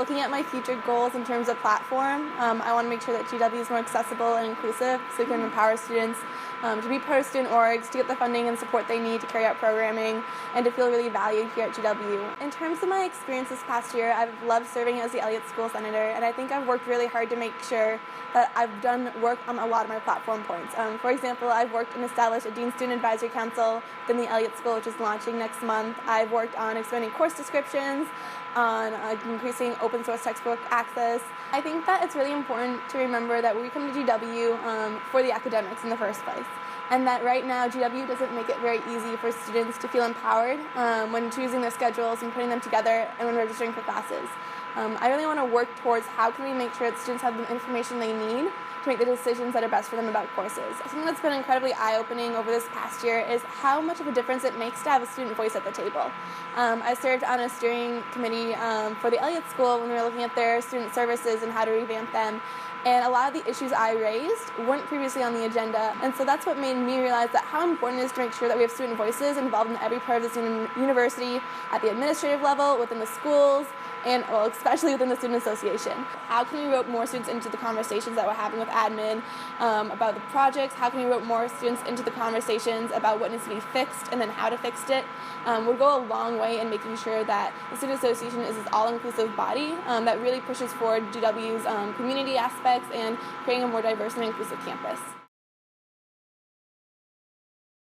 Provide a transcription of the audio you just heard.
Looking at my future goals in terms of platform, I want to make sure that GW is more accessible and inclusive so we can empower students to be part of student orgs, to get the funding and support they need to carry out programming, and to feel really valued here at GW. In terms of my experience this past year, I've loved serving as the Elliott School Senator, and I think I've worked really hard to make sure that I've done work on a lot of my platform points. For example, I've worked and established a Dean Student Advisory Council within the Elliott School, which is launching next month. I've worked on expanding course descriptions, on increasing open source textbook access. I think that it's really important to remember that we come to GW for the academics in the first place, and that right now GW doesn't make it very easy for students to feel empowered when choosing their schedules and putting them together and when registering for classes. I really want to work towards how can we make sure that students have the information they need to make the decisions that are best for them about courses. Something that's been incredibly eye-opening over this past year is how much of a difference it makes to have a student voice at the table. I served on a steering committee for the Elliott School when we were looking at their student services and how to revamp them. And a lot of the issues I raised weren't previously on the agenda. And so that's what made me realize that how important it is to make sure that we have student voices involved in every part of the university, at the administrative level, within the schools, and well, especially within the student association. How can we rope more students into the conversations that we're having with admin about the projects? How can we rope more students into the conversations about what needs to be fixed and then how to fix it? Would go a long way in making sure that the student association is this all-inclusive body that really pushes forward GW's community aspects and creating a more diverse and inclusive campus.